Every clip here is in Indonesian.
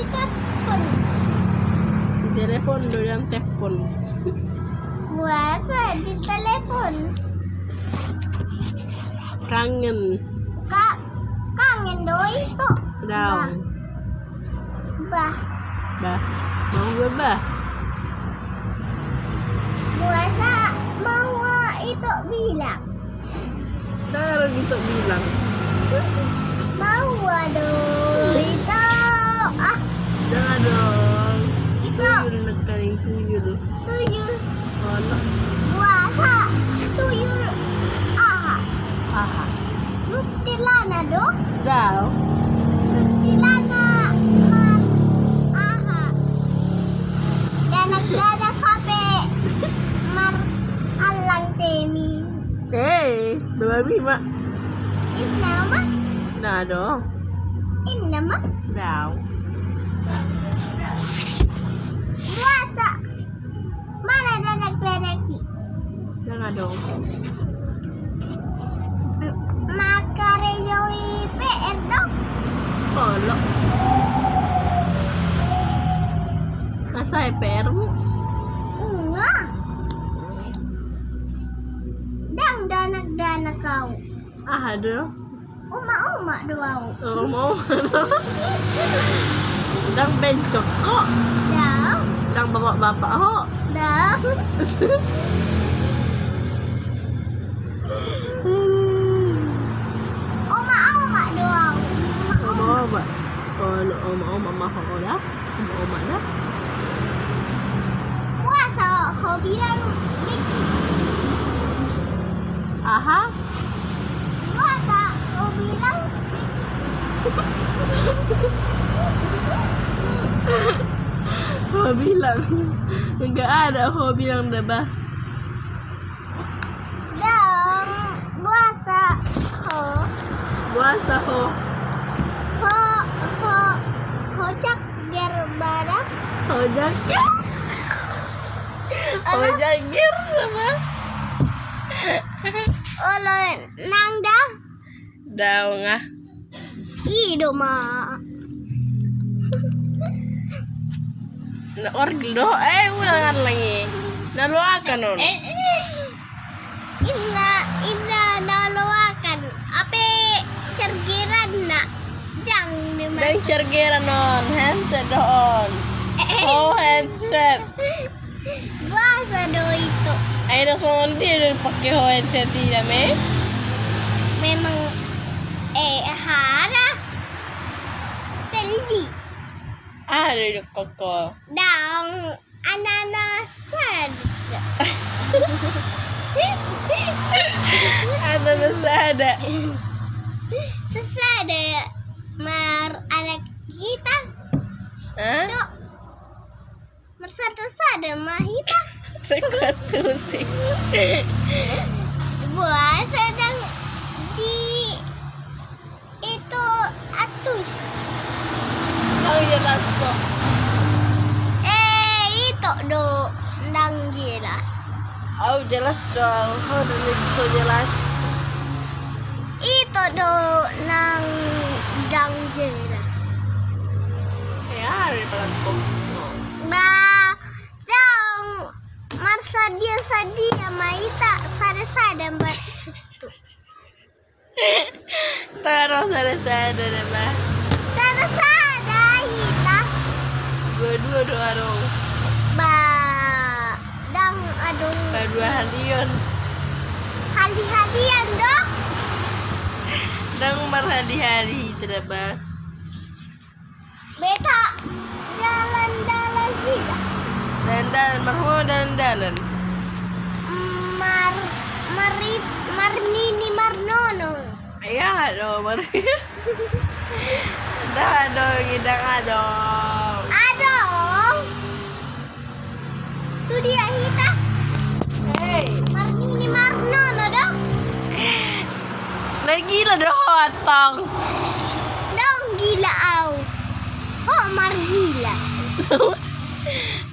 di telepon. Di telepon doyan telepon. Puasa di telepon. Kangen. Kangen doi itu. Daw. Bah. Mau gue bah. Puasa mau itu bilang. Taruh gitu bilang. Mau doi itu. Jangan dong. Itu. Tuyul nekaning tuyul. Tuyul. Ono. Puasa tuyul. Aha. Nutilana do. Daw. Nutilana Danak kape mar alang temi. Dua lima. Inna mah? Nah dong. Inna mah? Daw. Puasa. Mana danak ki? Jangan dong. Makareyoi PR dong. Polo. Masa PR-mu? Enggak. Dang danak kau. Aduh. Uma doang. Oh, mau. Dang bencok kok. Dang. Dang bapak-bapak kok. Dang. Oma doang. Oma. Kalau oma mah kok dah. Oma dah. Puasa kau bilang Aha. puasa kau bilang Kau bilang enggak ada. Kau bilang dah bah. dang puasa Puasa ho. hojak gerbada Hojak. Hojak gir sama. oleh nangda Daw nga. ido ma Na orgel do. Ulangan lagi. Naluakan non. Inna nalawakan ape cergiran na dang Dan cergeran non. Handset doon. Oh, handset. puasa do itu Ay, nasunod din pakai headset tidak me? memang hara selfie Aduh, koko. dang ananasan Ada nasada. sesada mar anak kita Hah? tuh mersatu-sada mahita Rekat musik. buat sedang di itu atus Oh, jelas kok. itu do ndang jelas Oh, jelas dong. Oh, udah bisa jelas. itu do nang ndang jelas Ya, ada pelan ba dang marsadia mahita sada mbak Taruh sada-sada deh, bah. sada hita Dua-dua doa dong. ba dang adung Dua halion. hali-halian dong Dang marhadi-hari tidak, bah. beta jalan-jalan kita Dandan, marho dandanan. Marnini Marnono Ya dong, mari. Dah dong, hidang dong. adong tu dia hita Hey, Marnini Marnono dong lagi lah dong. dong gila au oh mar gila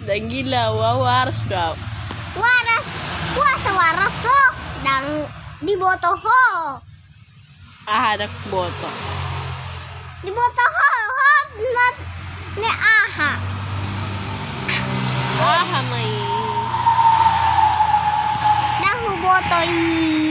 Dan gila, waras dong. waras puasa waras so dang di boto ho Ada boto. di boto ho Ini aha. Ah, may. Nahubotoy.